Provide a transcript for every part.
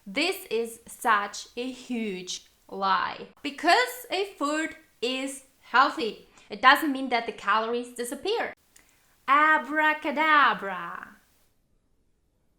This is such a huge lie. Because a food is healthy, it doesn't mean that the calories disappear. Abracadabra.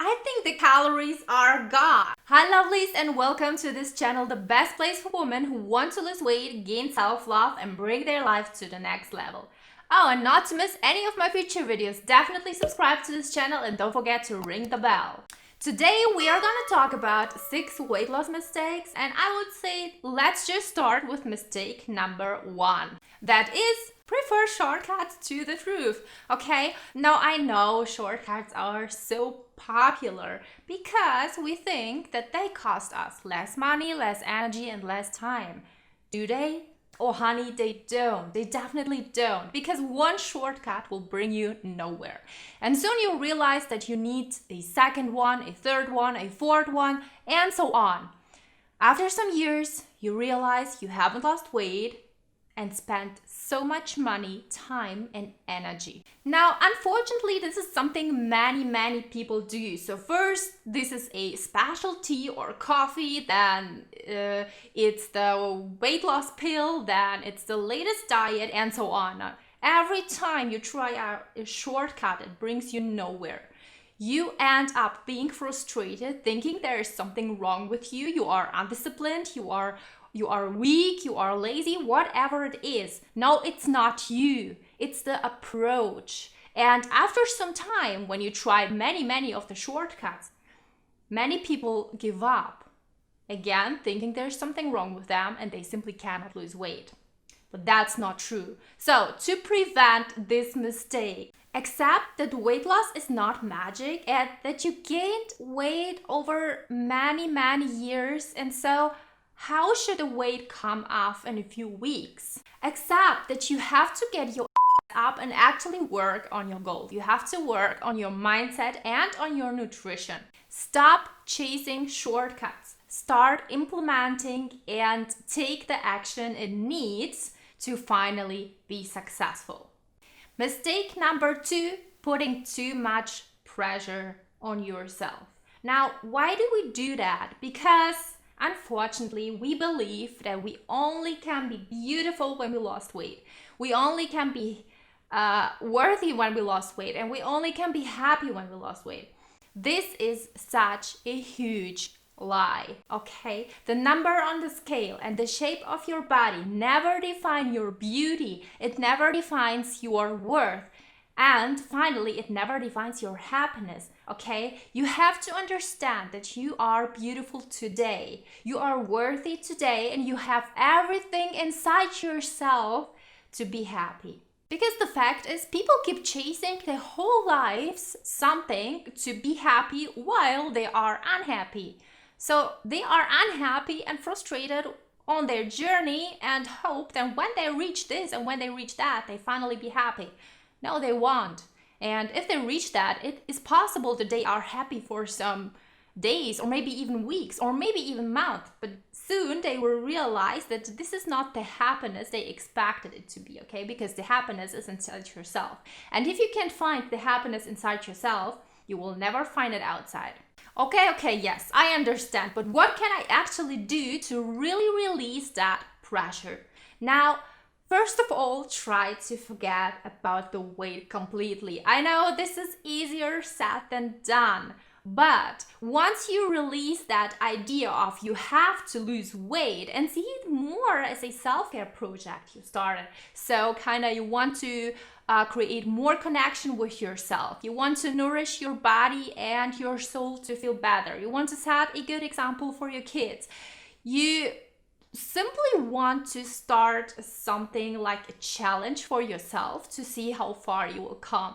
I think the calories are gone. Hi lovelies, and welcome to this channel, the best place for women who want to lose weight, gain self-love and bring their life to the next level. Oh, and not to miss any of my future videos, definitely subscribe to this channel and don't forget to ring the bell. Today we are gonna talk about 6 weight loss mistakes, and I would say let's just start with mistake number 1. That is, prefer shortcuts to the truth. Okay, now I know shortcuts are so popular because we think that they cost us less money, less energy and less time. Do they? Oh honey, they don't. They definitely don't, because one shortcut will bring you nowhere. And soon you'll realize that you need a second one, a third one, a fourth one, and so on. After some years, you realize you haven't lost weight and spent so much money, time and energy. Now, unfortunately, this is something many people do. So first, this is a special tea or coffee, then it's the weight loss pill, then it's the latest diet and so on. Now, every time you try a shortcut, it brings you nowhere. You end up being frustrated, thinking there is something wrong with you, you are undisciplined, you are weak, you are lazy, whatever it is. No, it's not you. It's the approach. And after some time, when you try many of the shortcuts, many people give up. Again, thinking there's something wrong with them and they simply cannot lose weight. But that's not true. So, to prevent this mistake, accept that weight loss is not magic and that you gained weight over many years, and so how should the weight come off in a few weeks? Accept that you have to get your up and actually work on your goal. You have to work on your mindset and on your nutrition. Stop chasing shortcuts. Start implementing and take the action it needs to finally be successful. Mistake number 2, putting too much pressure on yourself. Now, why do we do that? Because unfortunately, we believe that we only can be beautiful when we lost weight. We only can be worthy when we lost weight, and we only can be happy when we lost weight. This is such a huge lie, okay? The number on the scale and the shape of your body never define your beauty. It never defines your worth. And finally, it never defines your happiness, okay? You have to understand that you are beautiful today. You are worthy today, and you have everything inside yourself to be happy. Because the fact is, people keep chasing their whole lives something to be happy while they are unhappy. So they are unhappy and frustrated on their journey and hope that when they reach this and when they reach that, they finally be happy. No, they won't. And if they reach that, it is possible that they are happy for some days or maybe even weeks or maybe even months. But soon they will realize that this is not the happiness they expected it to be, okay? Because the happiness is inside yourself. And if you can't find the happiness inside yourself, you will never find it outside. Okay, yes, I understand. But what can I actually do to really release that pressure? Now, first of all, try to forget about the weight completely. I know this is easier said than done, but once you release that idea of you have to lose weight and see it more as a self-care project you started, so you want to create more connection with yourself. You want to nourish your body and your soul to feel better. You want to set a good example for your kids. You simply want to start something like a challenge for yourself to see how far you will come.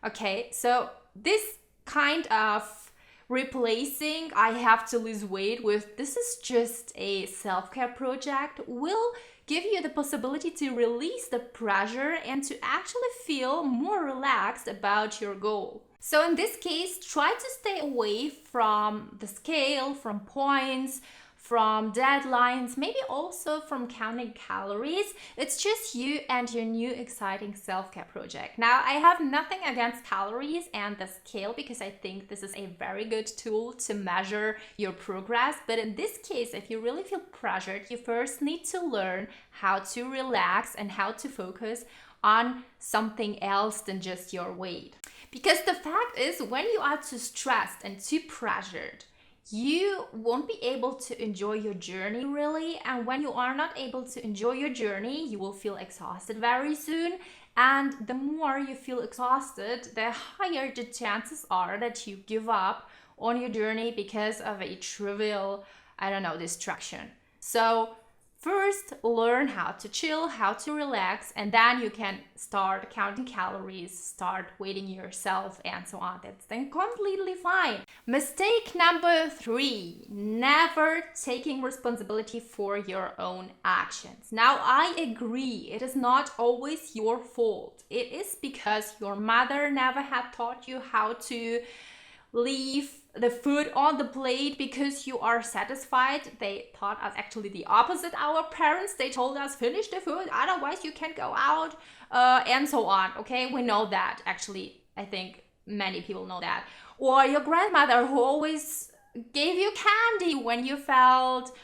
Okay, so this kind of replacing I have to lose weight with this is just a self-care project will give you the possibility to release the pressure and to actually feel more relaxed about your goal. So in this case, try to stay away from the scale, from points, from deadlines, maybe also from counting calories. It's just you and your new exciting self-care project. Now, I have nothing against calories and the scale because I think this is a very good tool to measure your progress. But in this case, if you really feel pressured, you first need to learn how to relax and how to focus on something else than just your weight. Because the fact is, when you are too stressed and too pressured, you won't be able to enjoy your journey really. And when you are not able to enjoy your journey, you will feel exhausted very soon. And the more you feel exhausted, the higher the chances are that you give up on your journey because of a trivial, distraction. So first, learn how to chill, how to relax, and then you can start counting calories, start weighting yourself, and so on. That's then completely fine. Mistake number 3, never taking responsibility for your own actions. Now, I agree, it is not always your fault. It is because your mother never had taught you how to leave the food on the plate because you are satisfied. They taught us actually the opposite. Our parents, they told us finish the food, otherwise you can't go out, and so on. Okay, we know that. Actually, I think many people know that. Or your grandmother who always gave you candy when you felt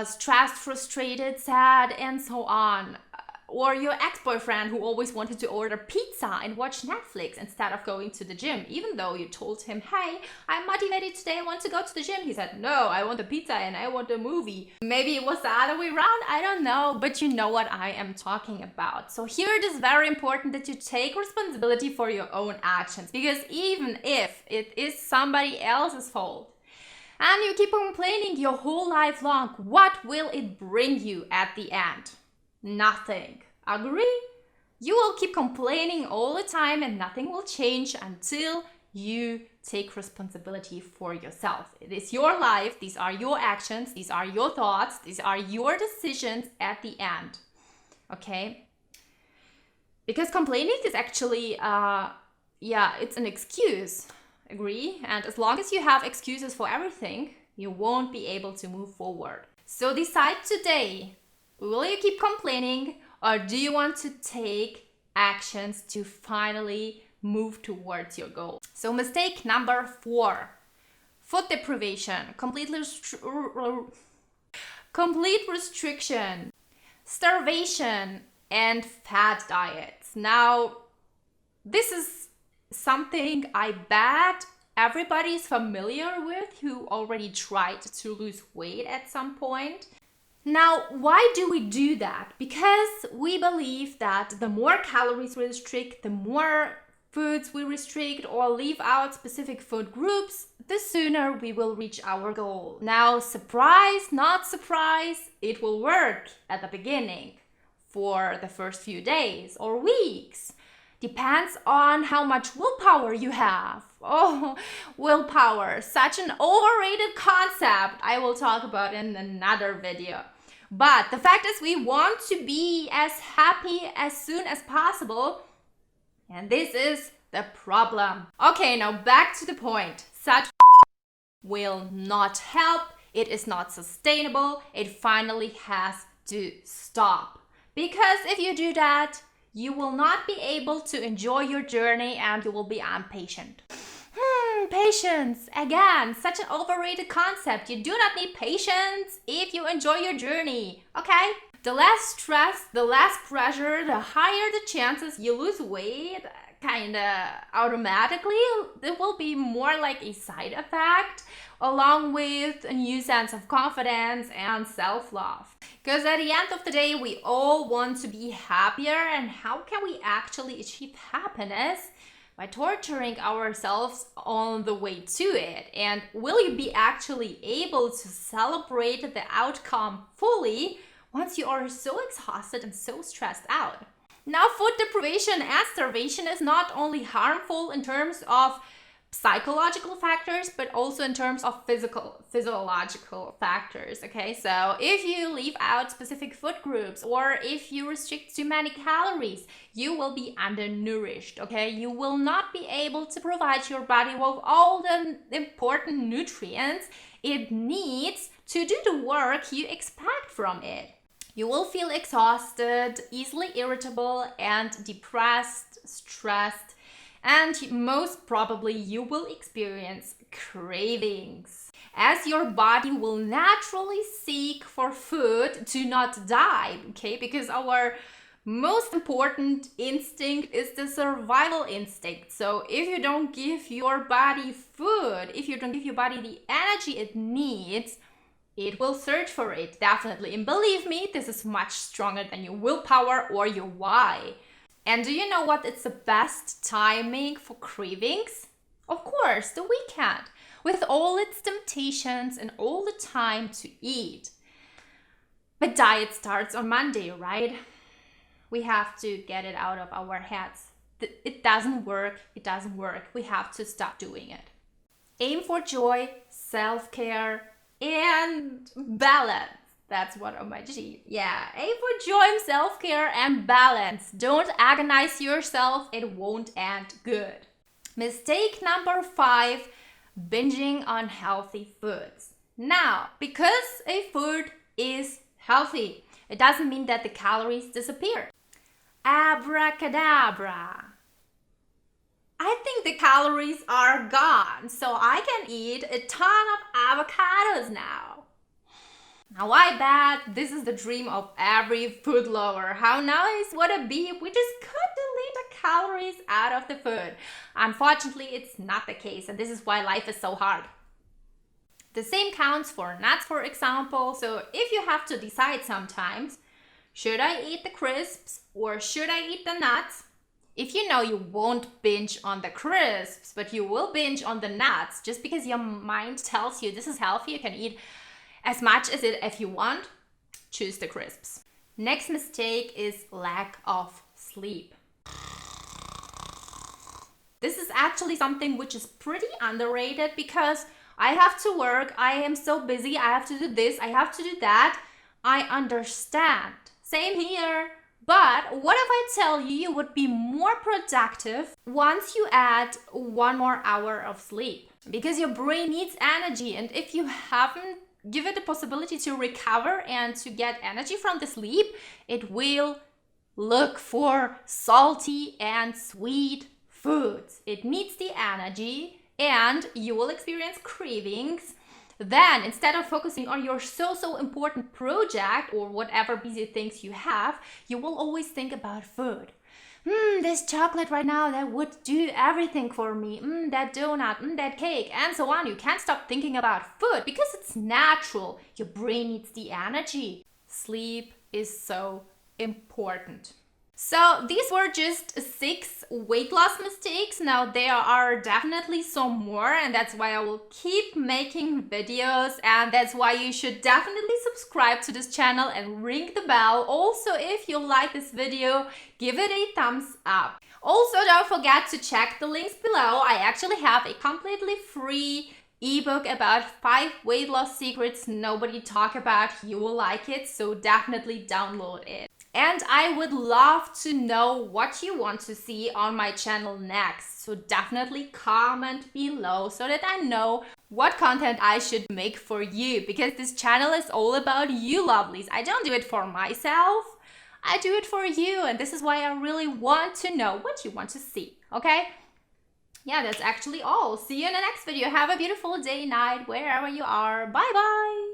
stressed, frustrated, sad, and so on. Or your ex-boyfriend who always wanted to order pizza and watch Netflix instead of going to the gym, even though you told him, hey, I'm motivated today, I want to go to the gym. He said, no, I want a pizza and I want a movie. Maybe it was the other way around, I don't know, but you know what I am talking about. So here it is very important that you take responsibility for your own actions, because even if it is somebody else's fault, and you keep complaining your whole life long, what will it bring you at the end? Nothing. Agree? You will keep complaining all the time and nothing will change until you take responsibility for yourself. It is your life. These are your actions. These are your thoughts. These are your decisions at the end. Okay? Because complaining is actually, it's an excuse. Agree? And as long as you have excuses for everything, you won't be able to move forward. So decide today. Will you keep complaining, or do you want to take actions to finally move towards your goal? So mistake number 4, food deprivation, complete restriction, starvation, and fad diets. Now, this is something I bet everybody is familiar with who already tried to lose weight at some point. Now, why do we do that? Because we believe that the more calories we restrict, the more foods we restrict or leave out specific food groups, the sooner we will reach our goal. Now, surprise, not surprise, it will work at the beginning for the first few days or weeks. Depends on how much willpower you have. Oh, willpower, such an overrated concept. I will talk about in another video. But the fact is, we want to be as happy as soon as possible. And this is the problem. Okay, now back to the point. Such will not help. It is not sustainable. It finally has to stop. Because if you do that, you will not be able to enjoy your journey and you will be impatient. Patience. Again, such an overrated concept. You do not need patience if you enjoy your journey, okay? The less stress, the less pressure, the higher the chances you lose weight kinda automatically. It will be more like a side effect along with a new sense of confidence and self-love. Because at the end of the day, we all want to be happier, and how can we actually achieve happiness? By torturing ourselves on the way to it. And will you be actually able to celebrate the outcome fully once you are so exhausted and so stressed out? Now, food deprivation and starvation is not only harmful in terms of psychological factors, but also in terms of physiological factors, okay? So if you leave out specific food groups or if you restrict too many calories, you will be undernourished, okay? You will not be able to provide your body with all the important nutrients it needs to do the work you expect from it. You will feel exhausted, easily irritable, and depressed, stressed, and most probably you will experience cravings, as your body will naturally seek for food to not die, okay? Because our most important instinct is the survival instinct. So if you don't give your body food, if you don't give your body the energy it needs, it will search for it, definitely. And believe me, this is much stronger than your willpower or your why. And do you know what is the best timing for cravings? Of course, the weekend, with all its temptations and all the time to eat. But diet starts on Monday, right? We have to get it out of our heads. It doesn't work. It doesn't work. We have to stop doing it. Aim for joy, self-care, and balance. That's one of my G. Yeah, aim for joy, self-care, and balance. Don't agonize yourself. It won't end good. Mistake number 5, binging on healthy foods. Now, because a food is healthy, it doesn't mean that the calories disappear. Abracadabra. I think the calories are gone, so I can eat a ton of avocados now. Now I bet this is the dream of every food lover. How nice would it be if we just could delete the calories out of the food? Unfortunately, it's not the case, and this is why life is so hard. The same counts for nuts, for example. So if you have to decide sometimes, should I eat the crisps or should I eat the nuts? If you know you won't binge on the crisps, but you will binge on the nuts, just because your mind tells you this is healthy, you can eat as much as it if you want, choose the crisps. Next mistake is lack of sleep. This is actually something which is pretty underrated because I have to work, I am so busy, I have to do this, I have to do that. I understand. Same here. But what if I tell you you would be more productive once you add 1 more hour of sleep? Because your brain needs energy, and if you haven't given it the possibility to recover and to get energy from the sleep, it will look for salty and sweet foods. It needs the energy and you will experience cravings. Then, instead of focusing on your so important project or whatever busy things you have, you will always think about food. This chocolate right now, that would do everything for me. That donut, that cake, and so on. You can't stop thinking about food because it's natural. Your brain needs the energy. Sleep is so important. So these were just 6 weight loss mistakes. Now there are definitely some more, and that's why I will keep making videos, and that's why you should definitely subscribe to this channel and ring the bell. Also, if you like this video, give it a thumbs up. Also, don't forget to check the links below. I actually have a completely free ebook about 5 weight loss secrets nobody talk about. You will like it, so definitely download it. And I would love to know what you want to see on my channel next. So definitely comment below so that I know what content I should make for you. Because this channel is all about you lovelies. I don't do it for myself. I do it for you. And this is why I really want to know what you want to see. Okay? Yeah, that's actually all. See you in the next video. Have a beautiful day, night, wherever you are. Bye bye.